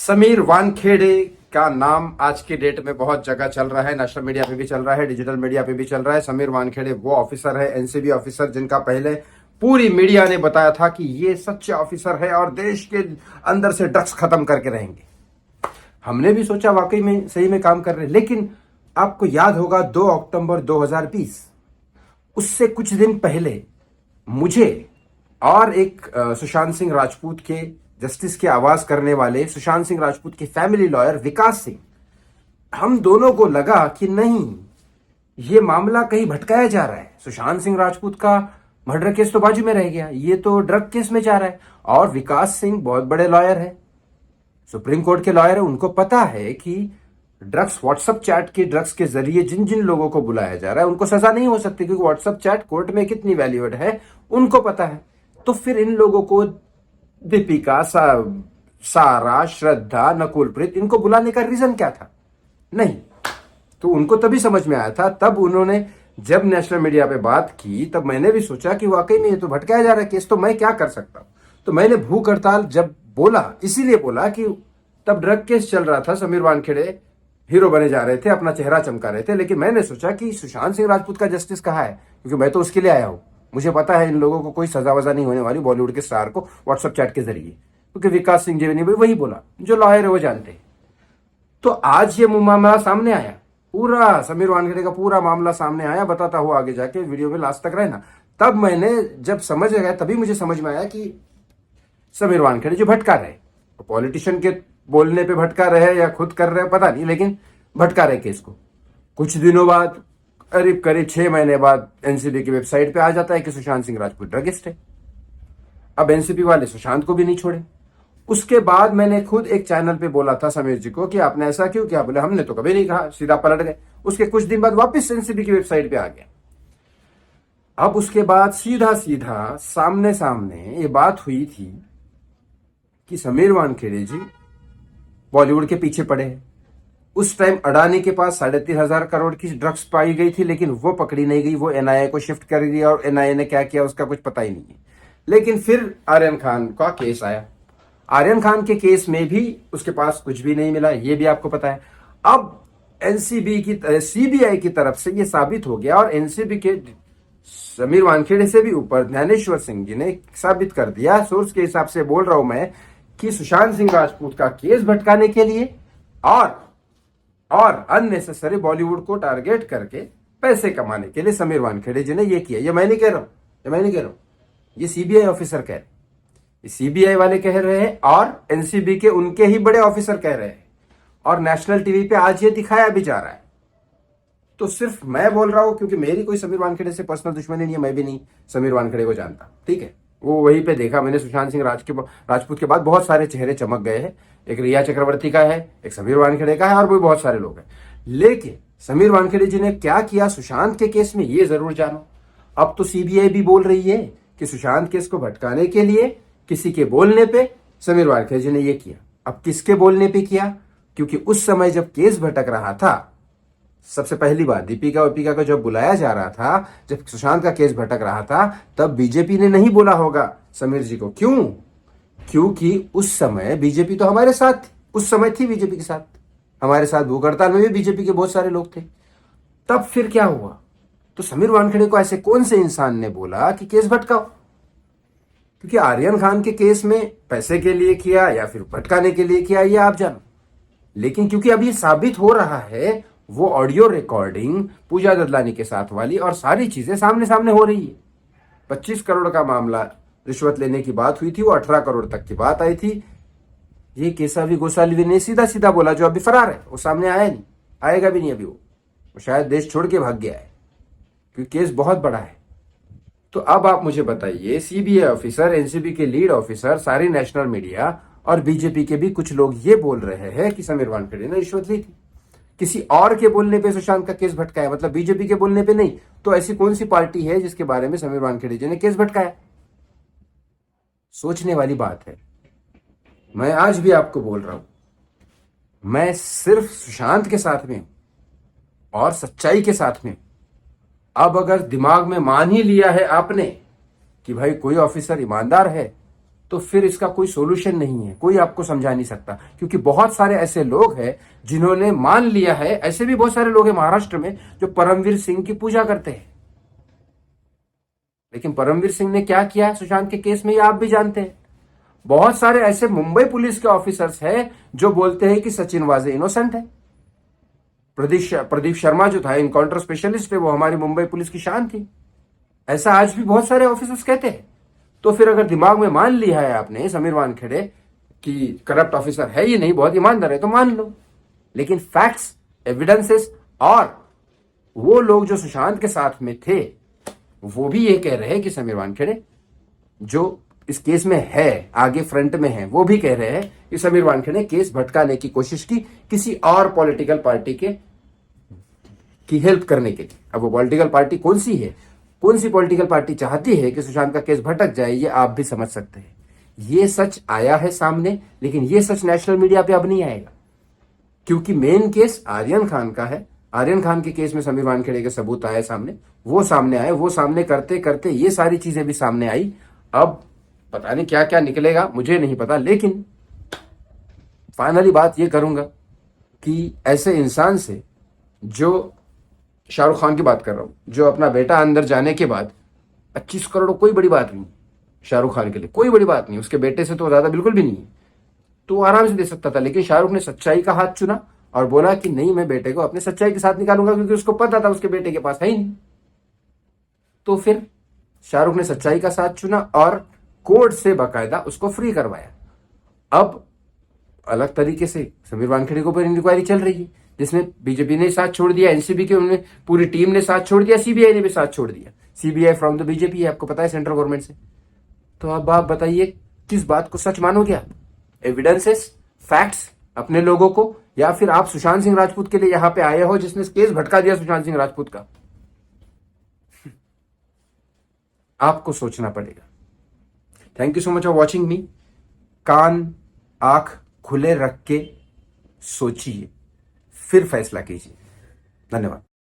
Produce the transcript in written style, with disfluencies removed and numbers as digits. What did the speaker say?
समीर वानखेड़े का नाम आज की डेट में बहुत जगह चल रहा है। नेशनल मीडिया पे भी चल रहा है, डिजिटल मीडिया पे भी चल रहा है। समीर वानखेड़े वो ऑफिसर है, एनसीबी ऑफिसर, जिनका पहले पूरी मीडिया ने बताया था कि ये सच्चे ऑफिसर है और देश के अंदर से ड्रग्स खत्म करके रहेंगे। हमने भी सोचा वाकई में सही में काम कर रहे हैं। लेकिन आपको याद होगा 2 अक्टूबर 2020, उससे कुछ दिन पहले मुझे और एक सुशांत सिंह राजपूत के जस्टिस की आवाज करने वाले सुशांत सिंह राजपूत के फैमिली लॉयर विकास सिंह, हम दोनों को लगा कि नहीं, ये मामला कहीं भटकाया जा रहा है। सुशांत सिंह राजपूत का मर्डर केस तो बाजू में रह गया, ये तो ड्रग केस में जा रहा है। और विकास सिंह बहुत बड़े लॉयर है, सुप्रीम कोर्ट के लॉयर है, उनको पता है कि ड्रग्स व्हाट्सएप चैट के ड्रग्स के जरिए जिन जिन लोगों को बुलाया जा रहा है उनको सजा नहीं हो सकती, क्योंकि व्हाट्सएप चैट कोर्ट में कितनी वैल्यूएड है उनको पता है। तो फिर इन लोगों को दीपिका, सारा, श्रद्धा, नकुलप्रीत, इनको बुलाने का रीजन क्या था? नहीं, तो उनको तभी समझ में आया था। तब उन्होंने जब नेशनल मीडिया पे बात की, तब मैंने भी सोचा कि वाकई में ये तो भटकाया जा रहा है केस, तो मैं क्या कर सकता हूं। तो मैंने भूख हड़ताल जब बोला, इसीलिए बोला कि तब ड्रग केस चल रहा था, समीर वानखेड़े हीरो बने जा रहे थे, अपना चेहरा चमका रहे थे। लेकिन मैंने सोचा कि सुशांत सिंह राजपूत का जस्टिस कहाँ है, क्योंकि मैं तो उसके लिए आया हूं। मुझे पता है इन लोगों को कोई सजा वजा नहीं होने वाली बॉलीवुड के स्टार को व्हाट्सएप चैट के जरिए, क्योंकि विकास सिंह जी ने भी वही बोला, जो लॉयर है वो जानते हैं। तो आज ये मामला सामने आया, पूरा समीर वानखेड़े का पूरा मामला सामने आया। बताता हुआ आगे जाके, वीडियो में लास्ट तक रहना। तब मैंने जब समझ गया, तभी मुझे समझ में आया कि समीर वानखेड़े जो भटका रहे, पॉलिटिशियन के बोलने पे भटका रहे या खुद कर रहे पता नहीं, लेकिन भटका रहे केस को। कुछ दिनों बाद, करीब 6 महीने बाद एनसीबी की वेबसाइट पे आ जाता है कि सुशांत सिंह राजपूत ड्रगिस्ट है। अब एनसीबी वाले सुशांत को भी नहीं छोड़े। उसके बाद मैंने खुद एक चैनल पे बोला था समीर जी को कि आपने ऐसा क्यों किया? बोले हमने तो कभी नहीं कहा, सीधा पलट गए। उसके कुछ दिन बाद वापस एनसीबी की वेबसाइट पे आ गया। अब उसके बाद सीधा सीधा सामने सामने ये बात हुई थी कि समीर वानखेड़े जी बॉलीवुड के पीछे पड़े हैं। उस टाइम अडानी के पास 3,500 करोड़ की ड्रग्स पाई गई थी, लेकिन वो पकड़ी नहीं गई, वो एनआईए को शिफ्ट कर दिया, और एनआईए ने क्या किया उसका कुछ पता ही नहीं है। लेकिन फिर आर्यन खान का केस आया। आर्यन खान के केस में भी उसके पास कुछ भी नहीं मिला, ये भी आपको पता है। अब एनसीबी की सीबीआई की तरफ से ये साबित हो गया, और एनसीबी के समीर वानखेड़े से भी ऊपर ज्ञानेश्वर सिंह जी ने साबित कर दिया, सोर्स के हिसाब से बोल रहा हूं मैं, कि सुशांत सिंह राजपूत का केस भटकाने के लिए और अननेसेसरी बॉलीवुड को टारगेट करके पैसे कमाने के लिए समीर वानखेड़े जी ने ये किया। ये मैं नहीं कह रहा हूं, ये सीबीआई ऑफिसर कह रहे हैं, ये सीबीआई वाले कह रहे हैं, और एनसीबी के उनके ही बड़े ऑफिसर कह रहे हैं, और नेशनल टीवी पे आज ये दिखाया भी जा रहा है। तो सिर्फ मैं बोल रहा हूं क्योंकि मेरी कोई समीर वानखेड़े से पर्सनल दुश्मनी नहीं है, मैं भी नहीं समीर वानखेड़े को जानता, ठीक है। वो वहीं पे देखा मैंने, सुशांत सिंह राजपूत के बाद बहुत सारे चेहरे चमक गए हैं। एक रिया चक्रवर्ती का है, एक समीर वानखेड़े का है, और भी बहुत सारे लोग हैं। लेकिन समीर वानखेड़े जी ने क्या किया सुशांत के केस में, ये जरूर जानो। अब तो सीबीआई भी बोल रही है कि सुशांत केस को भटकाने के लिए किसी के बोलने पे समीर वानखेड़े जी ने ये किया। अब किसके बोलने पे किया? क्योंकि उस समय जब केस भटक रहा था, सबसे पहली बात दीपिका को जब बुलाया जा रहा था, जब सुशांत का केस भटक रहा था, तब बीजेपी ने नहीं बोला होगा समीर जी को। क्यों? क्योंकि उस समय बीजेपी तो हमारे साथ थी, उस समय थी बीजेपी के साथ, हमारे साथ भूख हड़ताल में भी बीजेपी के बहुत सारे लोग थे। तब फिर क्या हुआ? तो समीर वानखेड़े को ऐसे कौन से इंसान ने बोला कि केस भटकाओ? क्योंकि आर्यन खान के केस में पैसे के लिए किया या फिर भटकाने के लिए किया, ये आप जानो। लेकिन क्योंकि अब ये साबित हो रहा है, वो ऑडियो रिकॉर्डिंग पूजा ददलानी के साथ वाली और सारी चीजें सामने सामने हो रही है। 25 करोड़ का मामला रिश्वत लेने की बात हुई थी, वो 18 करोड़ तक की बात आई थी। ये केसावी गोसावी ने सीधा सीधा बोला, जो अभी फरार है, वो सामने आया नहीं, आएगा भी नहीं अभी। वो शायद देश छोड़ के भाग गया है, क्योंकि केस बहुत बड़ा है। तो अब आप मुझे बताइए, सीबीआई ऑफिसर, एनसीबी के लीड ऑफिसर, सारी नेशनल मीडिया और बीजेपी के भी कुछ लोग ये बोल रहे हैं कि समीर वानखेड़े ने रिश्वत ली थी। किसी और के बोलने पे सुशांत का केस भटकाया, मतलब बीजेपी के बोलने पे नहीं। तो ऐसी कौन सी पार्टी है जिसके बारे में समीर वानखेड़े जी ने केस भटकाया? सोचने वाली बात है। मैं आज भी आपको बोल रहा हूं, मैं सिर्फ सुशांत के साथ में हूं और सच्चाई के साथ में। अब अगर दिमाग में मान ही लिया है आपने कि भाई कोई ऑफिसर ईमानदार है, तो फिर इसका कोई सोल्यूशन नहीं है, कोई आपको समझा नहीं सकता, क्योंकि बहुत सारे ऐसे लोग हैं जिन्होंने मान लिया है। ऐसे भी बहुत सारे लोग हैं महाराष्ट्र में जो परमवीर सिंह की पूजा करते हैं, लेकिन परमवीर सिंह ने क्या किया है सुशांत के केस में, ये आप भी जानते हैं। बहुत सारे ऐसे मुंबई पुलिस के ऑफिसर्स हैं जो बोलते हैं कि सचिन वाजे इनोसेंट है। प्रदीप शर्मा जो था इनकाउंटर स्पेशलिस्ट है, वो हमारी मुंबई पुलिस की शान थी। ऐसा आज भी बहुत सारे ऑफिसर्स कहते हैं। तो फिर अगर दिमाग में मान लिया है आपने समीर वानखेड़े कि करप्ट ऑफिसर है ही नहीं, बहुत ईमानदार है, तो मान लो। लेकिन फैक्ट्स, एविडेंसेस और वो लोग जो सुशांत के साथ में थे वो भी ये कह रहे हैं कि समीर वानखेड़े जो इस केस में है, आगे फ्रंट में है, वो भी कह रहे हैं कि समीर वानखेड़े ने केस भटकाने की कोशिश की किसी और पॉलिटिकल पार्टी की हेल्प करने के लिए। अब वो पॉलिटिकल पार्टी कौन सी है, कौन सी पॉलिटिकल पार्टी चाहती है कि सुशांत का केस भटक जाए, ये आप भी समझ सकते हैं। ये सच आया है सामने, लेकिन ये सच नेशनल मीडिया पे अब नहीं आएगा, क्योंकि मेन केस आर्यन खान का है। आर्यन खान के केस में समीर वानखेड़े के सबूत आए सामने, वो सामने करते करते ये सारी चीजें भी सामने आई। अब पता नहीं क्या क्या निकलेगा, मुझे नहीं पता, लेकिन फाइनली बात ये करूंगा कि ऐसे इंसान से, जो शाहरुख खान की बात कर रहा हूं, जो अपना बेटा अंदर जाने के बाद 25 करोड़ कोई बड़ी बात नहीं, शाहरुख खान के लिए कोई बड़ी बात नहीं, उसके बेटे से तो ज्यादा बिल्कुल भी नहीं है, तो आराम से दे सकता था। लेकिन शाहरुख ने सच्चाई का हाथ चुना और बोला कि नहीं, मैं बेटे को अपने सच्चाई के साथ निकालूंगा, क्योंकि उसको पता था उसके बेटे के पास है ही नहीं। तो फिर शाहरुख ने सच्चाई का साथ चुना और कोर्ट से बाकायदा उसको फ्री करवाया। अब अलग तरीके से समीर वानखेड़े के ऊपर इंक्वायरी चल रही है, जिसमें बीजेपी ने साथ छोड़ दिया, एनसीबी के उन्होंने पूरी टीम ने साथ छोड़ दिया, सीबीआई ने भी साथ छोड़ दिया। सीबीआई फ्रॉम द बीजेपी है, आपको पता है, सेंट्रल गवर्नमेंट से। तो अब आप बताइए किस बात को सच मानोगे आप, एविडेंसेस, फैक्ट्स, अपने लोगों को, या फिर आप सुशांत सिंह राजपूत के लिए यहां पे आए हो जिसने केस भटका दिया सुशांत सिंह राजपूत का। आपको सोचना पड़ेगा। Thank you so much for watching me. कान आंख खुले रख के सोचिए, फिर फैसला कीजिए। धन्यवाद।